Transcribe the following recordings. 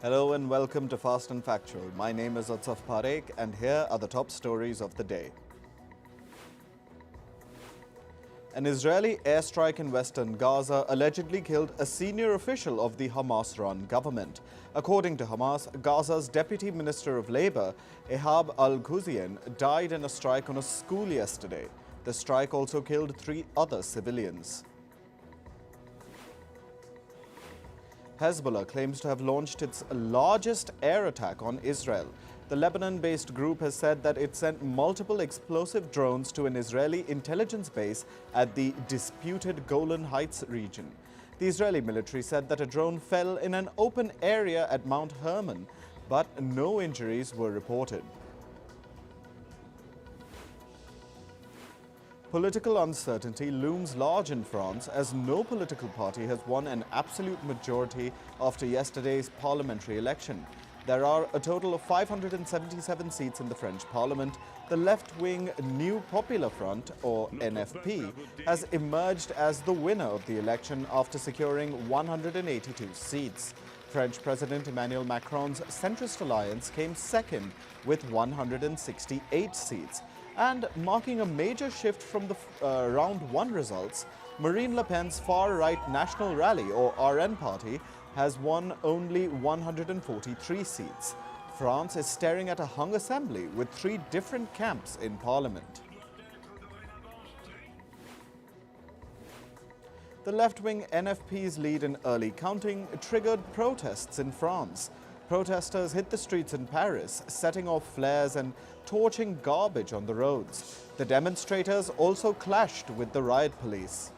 Hello and welcome to Fast and Factual. My name is Utsaf Parekh and here are the top stories of the day. An Israeli airstrike in western Gaza allegedly killed a senior official of the Hamas-run government. According to Hamas, Gaza's Deputy Minister of Labor, Ehab al-Ghuzyan, died in a strike on a school yesterday. The strike also killed 3 other civilians. Hezbollah claims to have launched its largest air attack on Israel. The Lebanon-based group has said that it sent multiple explosive drones to an Israeli intelligence base at the disputed Golan Heights region. The Israeli military said that a drone fell in an open area at Mount Hermon, but no injuries were reported. Political uncertainty looms large in France as no political party has won an absolute majority after yesterday's parliamentary election. There are a total of 577 seats in the French parliament. The left-wing New Popular Front, or NFP, has emerged as the winner of the election after securing 182 seats. French President Emmanuel Macron's centrist alliance came second with 168 seats. And marking a major shift from the round 1 results, Marine Le Pen's far-right National Rally, or RN party, has won only 143 seats. France is staring at a hung assembly with 3 different camps in parliament. The left-wing NFP's lead in early counting triggered protests in France. Protesters hit the streets in Paris, setting off flares and torching garbage on the roads. The demonstrators also clashed with the riot police.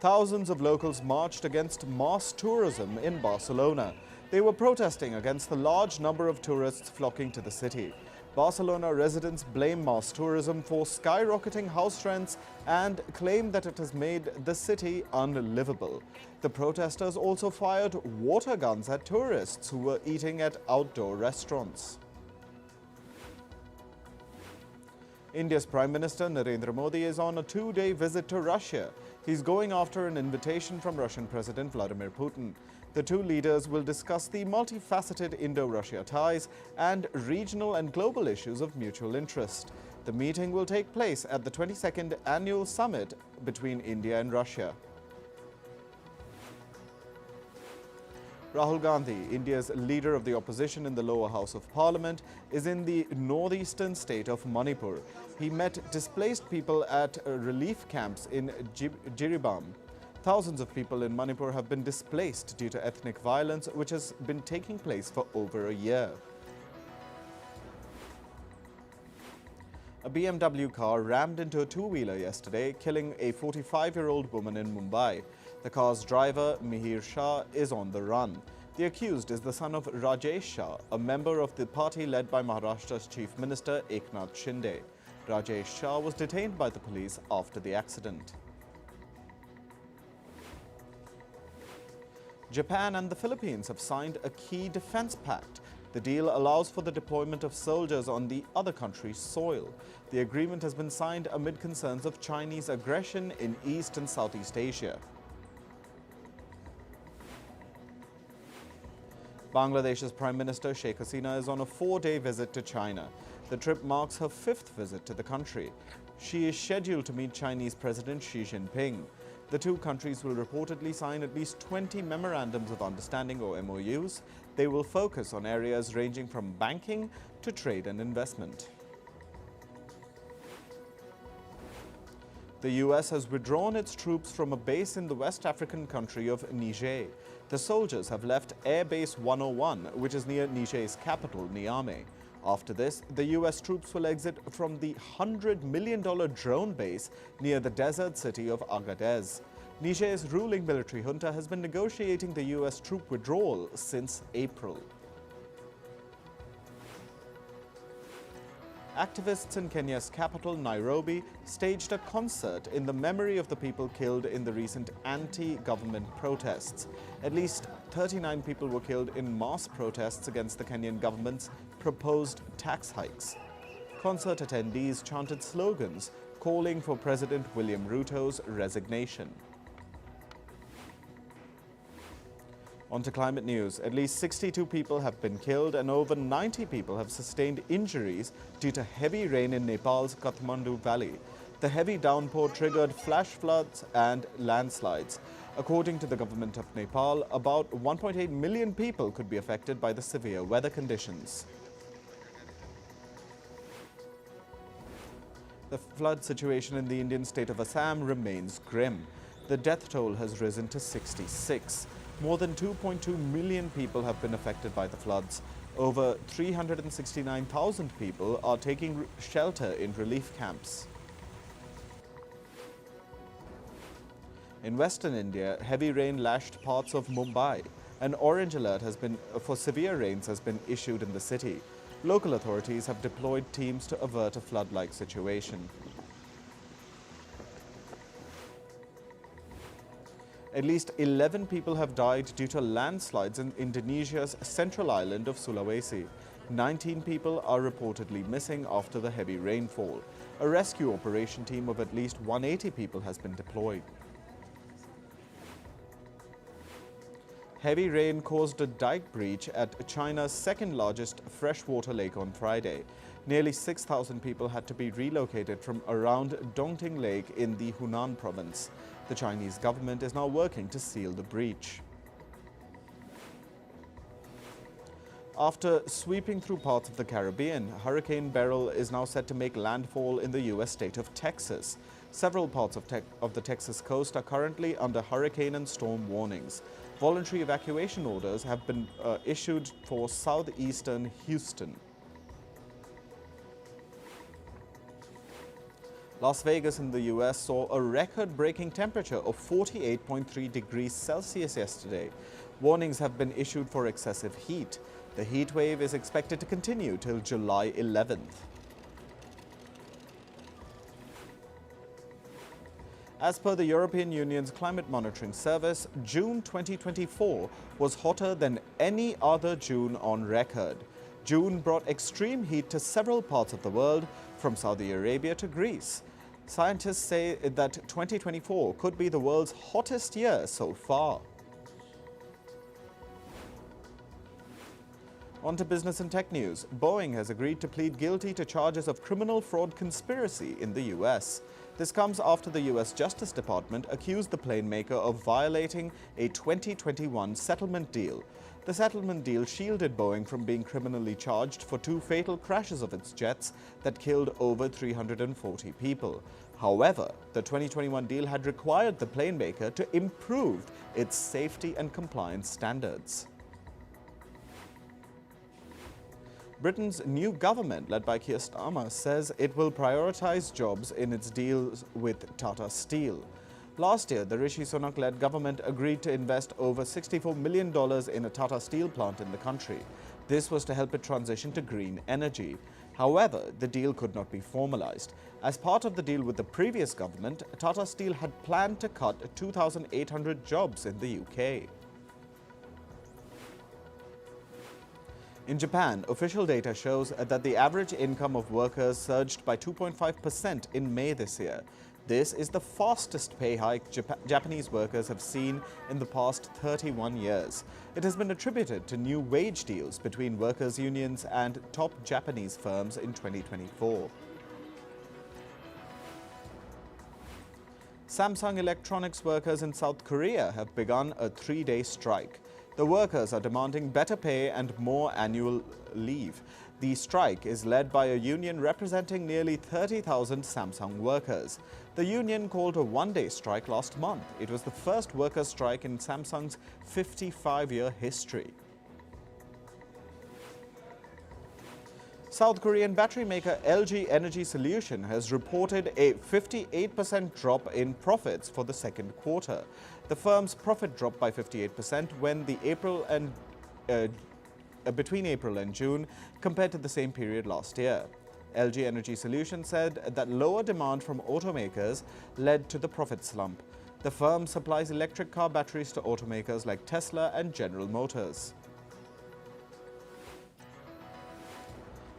Thousands of locals marched against mass tourism in Barcelona. They were protesting against the large number of tourists flocking to the city. Barcelona residents blame mass tourism for skyrocketing house rents and claim that it has made the city unlivable. The protesters also fired water guns at tourists who were eating at outdoor restaurants. India's Prime Minister Narendra Modi is on a 2-day visit to Russia. He's going after an invitation from Russian President Vladimir Putin. The 2 leaders will discuss the multifaceted Indo-Russia ties and regional and global issues of mutual interest. The meeting will take place at the 22nd annual summit between India and Russia. Rahul Gandhi, India's leader of the opposition in the lower house of parliament, is in the northeastern state of Manipur. He met displaced people at relief camps in Jiribam. Thousands of people in Manipur have been displaced due to ethnic violence, which has been taking place for over a year. A BMW car rammed into a 2-wheeler yesterday, killing a 45-year-old woman in Mumbai. The car's driver, Mihir Shah, is on the run. The accused is the son of Rajesh Shah, a member of the party led by Maharashtra's Chief Minister Eknath Shinde. Rajesh Shah was detained by the police after the accident. Japan and the Philippines have signed a key defense pact. The deal allows for the deployment of soldiers on the other country's soil. The agreement has been signed amid concerns of Chinese aggression in East and Southeast Asia. Bangladesh's Prime Minister Sheikh Hasina is on a 4-day visit to China. The trip marks her 5th visit to the country. She is scheduled to meet Chinese President Xi Jinping. The 2 countries will reportedly sign at least 20 memorandums of understanding or MOUs. They will focus on areas ranging from banking to trade and investment. The US has withdrawn its troops from a base in the West African country of Niger. The soldiers have left Air Base 101, which is near Niger's capital, Niamey. After this, the US troops will exit from the $100 million drone base near the desert city of Agadez. Niger's ruling military junta has been negotiating the US troop withdrawal since April. Activists in Kenya's capital, Nairobi, staged a concert in the memory of the people killed in the recent anti-government protests. At least 39 people were killed in mass protests against the Kenyan government's proposed tax hikes. Concert attendees chanted slogans calling for President William Ruto's resignation. On to climate news. At least 62 people have been killed and over 90 people have sustained injuries due to heavy rain in Nepal's Kathmandu Valley. The heavy downpour triggered flash floods and landslides. According to the government of Nepal, about 1.8 million people could be affected by the severe weather conditions. The flood situation in the Indian state of Assam remains grim. The death toll has risen to 66. More than 2.2 million people have been affected by the floods. Over 369,000 people are taking shelter in relief camps. In western India, heavy rain lashed parts of Mumbai. An orange alert for severe rains has been issued in the city. Local authorities have deployed teams to avert a flood-like situation. At least 11 people have died due to landslides in Indonesia's central island of Sulawesi. 19 people are reportedly missing after the heavy rainfall. A rescue operation team of at least 180 people has been deployed. Heavy rain caused a dike breach at China's second-largest freshwater lake on Friday. Nearly 6,000 people had to be relocated from around Dongting Lake in the Hunan province. The Chinese government is now working to seal the breach. After sweeping through parts of the Caribbean, Hurricane Beryl is now set to make landfall in the U.S. state of Texas. Several parts of the Texas coast are currently under hurricane and storm warnings. Voluntary evacuation orders have been issued for southeastern Houston. Las Vegas in the U.S. saw a record-breaking temperature of 48.3 degrees Celsius yesterday. Warnings have been issued for excessive heat. The heat wave is expected to continue till July 11th. As per the European Union's climate monitoring service, June 2024 was hotter than any other June on record. June brought extreme heat to several parts of the world, from Saudi Arabia to Greece. Scientists say that 2024 could be the world's hottest year so far. On to business and tech news. Boeing has agreed to plead guilty to charges of criminal fraud conspiracy in the U.S. This comes after the U.S. Justice Department accused the plane maker of violating a 2021 settlement deal. The settlement deal shielded Boeing from being criminally charged for 2 fatal crashes of its jets that killed over 340 people. However, the 2021 deal had required the plane maker to improve its safety and compliance standards. Britain's new government, led by Keir Starmer, says it will prioritize jobs in its deals with Tata Steel. Last year, the Rishi Sunak-led government agreed to invest over $64 million in a Tata Steel plant in the country. This was to help it transition to green energy. However, the deal could not be formalized. As part of the deal with the previous government, Tata Steel had planned to cut 2,800 jobs in the UK. In Japan, official data shows that the average income of workers surged by 2.5% in May this year. This is the fastest pay hike Japanese workers have seen in the past 31 years. It has been attributed to new wage deals between workers' unions and top Japanese firms in 2024. Samsung Electronics workers in South Korea have begun a 3-day strike. The workers are demanding better pay and more annual leave. The strike is led by a union representing nearly 30,000 Samsung workers. The union called a 1-day strike last month. It was the first workers' strike in Samsung's 55-year history. South Korean battery maker LG Energy Solution has reported a 58% drop in profits for the second quarter. The firm's profit dropped by 58% when between April and June compared to the same period last year. LG Energy Solution said that lower demand from automakers led to the profit slump. The firm supplies electric car batteries to automakers like Tesla and General Motors.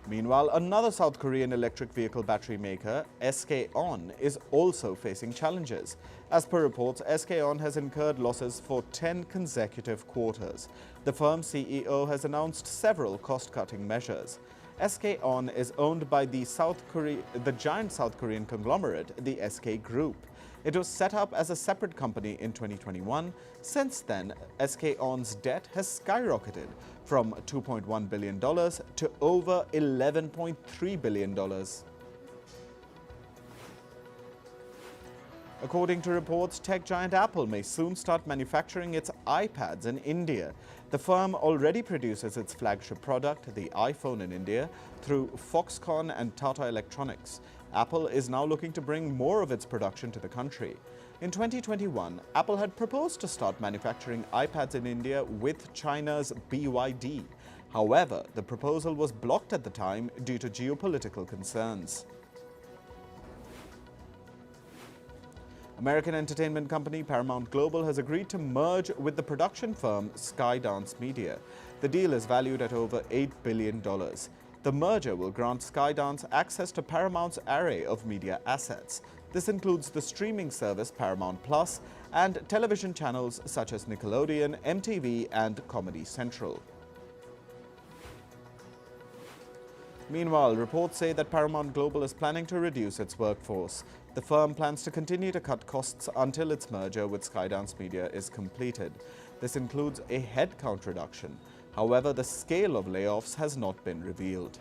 Meanwhile, another South Korean electric vehicle battery maker, SK On, is also facing challenges. As per reports, SK On has incurred losses for 10 consecutive quarters. The firm's CEO has announced several cost-cutting measures. SK On is owned by the giant South Korean conglomerate, the SK Group. It was set up as a separate company in 2021. Since then, SK On's debt has skyrocketed from $2.1 billion to over $11.3 billion. According to reports, tech giant Apple may soon start manufacturing its iPads in India. The firm already produces its flagship product, the iPhone, in India through Foxconn and Tata Electronics. Apple is now looking to bring more of its production to the country. In 2021, Apple had proposed to start manufacturing iPads in India with China's BYD. However, the proposal was blocked at the time due to geopolitical concerns. American entertainment company Paramount Global has agreed to merge with the production firm Skydance Media. The deal is valued at over $8 billion. The merger will grant Skydance access to Paramount's array of media assets. This includes the streaming service Paramount Plus and television channels such as Nickelodeon, MTV, and Comedy Central. Meanwhile, reports say that Paramount Global is planning to reduce its workforce. The firm plans to continue to cut costs until its merger with Skydance Media is completed. This includes a headcount reduction. However, the scale of layoffs has not been revealed.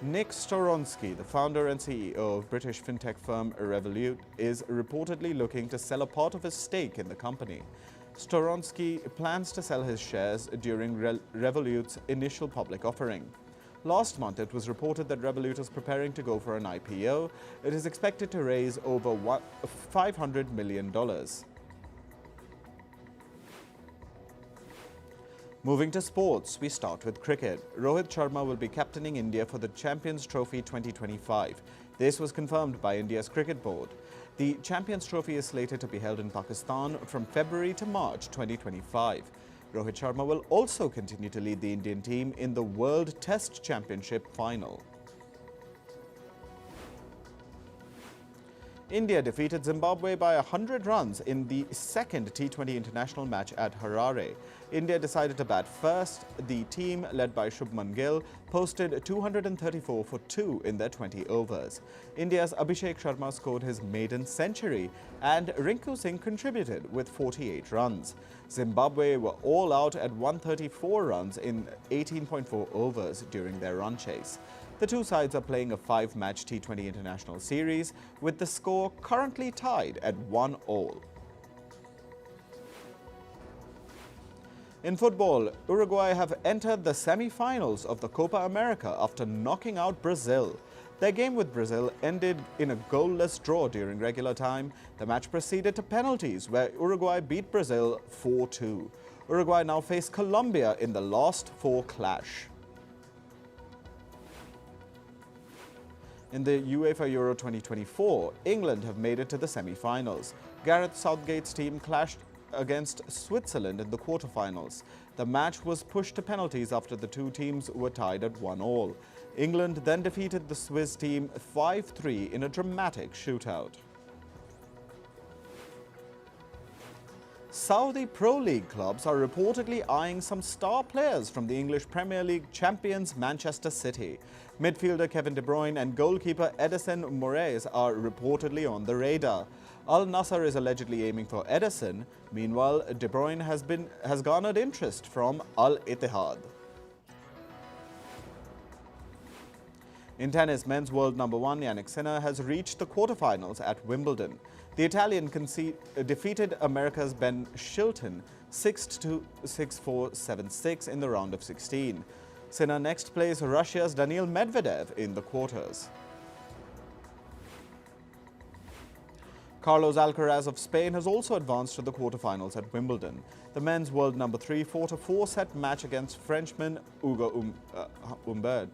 Nick Storonsky, the founder and CEO of British fintech firm Revolut, is reportedly looking to sell a part of his stake in the company. Storonsky plans to sell his shares during Revolut's initial public offering. Last month, it was reported that Revolut is preparing to go for an IPO. It is expected to raise over $500 million. Moving to sports, we start with cricket. Rohit Sharma will be captaining India for the Champions Trophy 2025. This was confirmed by India's cricket board. The Champions Trophy is slated to be held in Pakistan from February to March 2025. Rohit Sharma will also continue to lead the Indian team in the World Test Championship final. India defeated Zimbabwe by 100 runs in the second T20 international match at Harare. India decided to bat first. The team, led by Shubman Gill, posted 234 for 2 in their 20 overs. India's Abhishek Sharma scored his maiden century and Rinku Singh contributed with 48 runs. Zimbabwe were all out at 134 runs in 18.4 overs during their run chase. The two sides are playing a 5-match T20 international series, with the score currently tied at 1-all. In football, Uruguay have entered the semi-finals of the Copa America after knocking out Brazil. Their game with Brazil ended in a goalless draw during regular time. The match proceeded to penalties, where Uruguay beat Brazil 4-2. Uruguay now face Colombia in the last 4 clash. In the UEFA Euro 2024, England have made it to the semi-finals. Gareth Southgate's team clashed against Switzerland in the quarter-finals. The match was pushed to penalties after the two teams were tied at 1-all. England then defeated the Swiss team 5-3 in a dramatic shootout. Saudi Pro League clubs are reportedly eyeing some star players from the English Premier League champions Manchester City. Midfielder Kevin De Bruyne and goalkeeper Edison Moraes are reportedly on the radar. Al Nassr is allegedly aiming for Edison. Meanwhile, De Bruyne has garnered interest from Al Ittihad. In tennis, men's world number 1 Jannik Sinner has reached the quarterfinals at Wimbledon. The Italian defeated America's Ben Shelton 6-2, 6-4, 7-6 in the round of 16. Sinner next plays Russia's Daniil Medvedev in the quarters. Carlos Alcaraz of Spain has also advanced to the quarterfinals at Wimbledon. The men's world number 3 fought a 4-set match against Frenchman Hugo Humbert.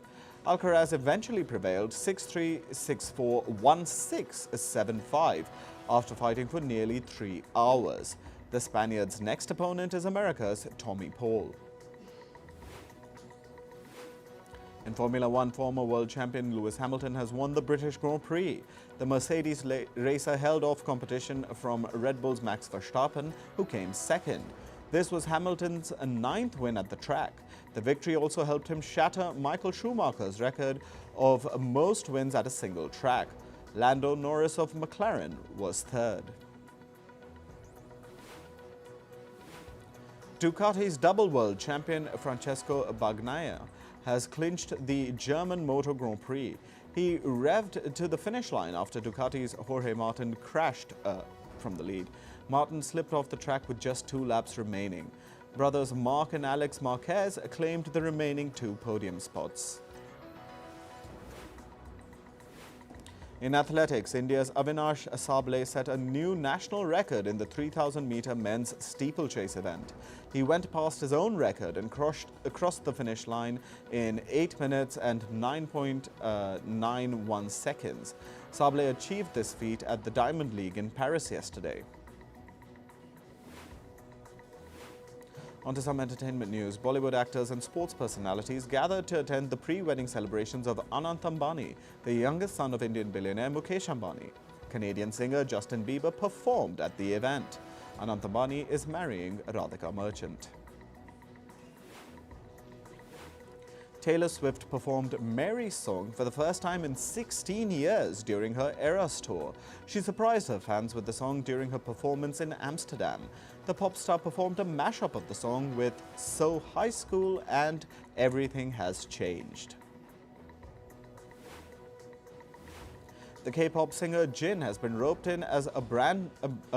Alcaraz eventually prevailed 6-3, 6-4, 1-6, 7-5 after fighting for nearly 3 hours. The Spaniard's next opponent is America's Tommy Paul. In Formula One, former world champion Lewis Hamilton has won the British Grand Prix. The Mercedes racer held off competition from Red Bull's Max Verstappen, who came second. This was Hamilton's ninth win at the track. The victory also helped him shatter Michael Schumacher's record of most wins at a single track. Lando Norris of McLaren was third. Ducati's double world champion Francesco Bagnaia has clinched the German Motor Grand Prix. He revved to the finish line after Ducati's Jorge Martin crashed from the lead. Martin slipped off the track with just 2 laps remaining. Brothers Marc and Alex Marquez claimed the remaining 2 podium spots. In athletics, India's Avinash Sable set a new national record in the 3,000-meter men's steeplechase event. He went past his own record and crossed the finish line in 8 minutes and 9.91 seconds. Sable achieved this feat at the Diamond League in Paris yesterday. On to some entertainment news. Bollywood actors and sports personalities gathered to attend the pre-wedding celebrations of Anant Ambani, the youngest son of Indian billionaire Mukesh Ambani. Canadian singer Justin Bieber performed at the event. Anant Ambani is marrying Radhika Merchant. Taylor Swift performed Mary's song for the first time in 16 years during her Eras tour. She surprised her fans with the song during her performance in Amsterdam. The pop star performed a mashup of the song with So High School and Everything Has Changed. The K-pop singer Jin has been roped in as a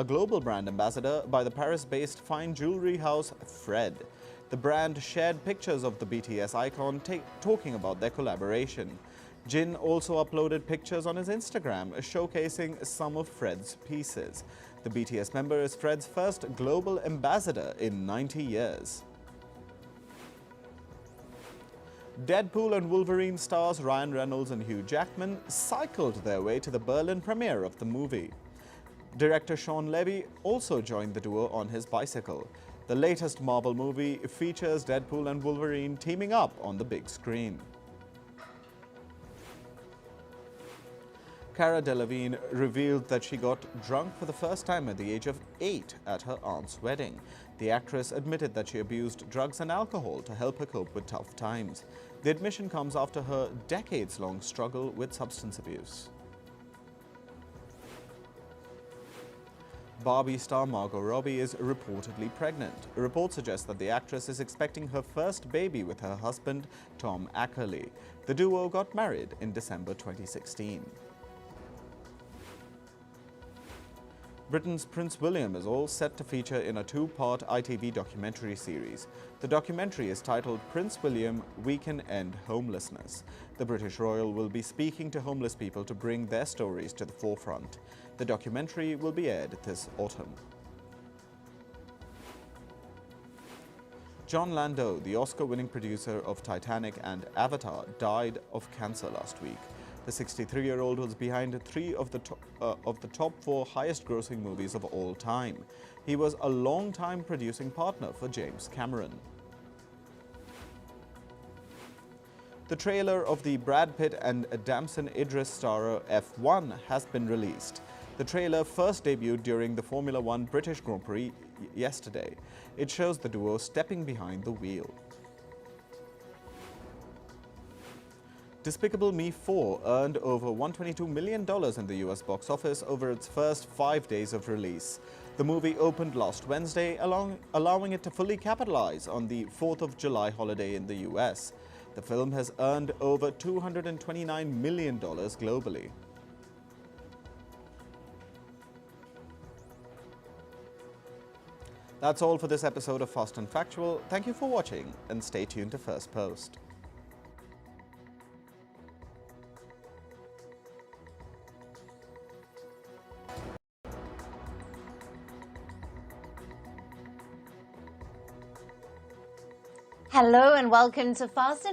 global brand ambassador by the Paris-based fine jewelry house Fred. The brand shared pictures of the BTS icon talking about their collaboration. Jin also uploaded pictures on his Instagram showcasing some of Fred's pieces. The BTS member is Fred's first global ambassador in 90 years. Deadpool and Wolverine stars Ryan Reynolds and Hugh Jackman cycled their way to the Berlin premiere of the movie. Director Sean Levy also joined the duo on his bicycle. The latest Marvel movie features Deadpool and Wolverine teaming up on the big screen. Cara Delevingne revealed that she got drunk for the first time at the age of 8 at her aunt's wedding. The actress admitted that she abused drugs and alcohol to help her cope with tough times. The admission comes after her decades-long struggle with substance abuse. Barbie star Margot Robbie is reportedly pregnant. A report suggests that the actress is expecting her first baby with her husband, Tom Ackerley. The duo got married in December 2016. Britain's Prince William is all set to feature in a 2-part ITV documentary series. The documentary is titled Prince William, We Can End Homelessness. The British royal will be speaking to homeless people to bring their stories to the forefront. The documentary will be aired this autumn. John Landau, the Oscar-winning producer of Titanic and Avatar, died of cancer last week. The 63-year-old was behind 3 of the top 4 highest-grossing movies of all time. He was a long-time producing partner for James Cameron. The trailer of the Brad Pitt and Damson Idris starrer F1 has been released. The trailer first debuted during the Formula One British Grand Prix yesterday. It shows the duo stepping behind the wheel. Despicable Me 4 earned over $122 million in the US box office over its first 5 days of release. The movie opened last Wednesday, allowing it to fully capitalize on the 4th of July holiday in the US. The film has earned over $229 million globally. That's all for this episode of Fast and Factual. Thank you for watching and stay tuned to Firstpost. Hello and welcome to Fast and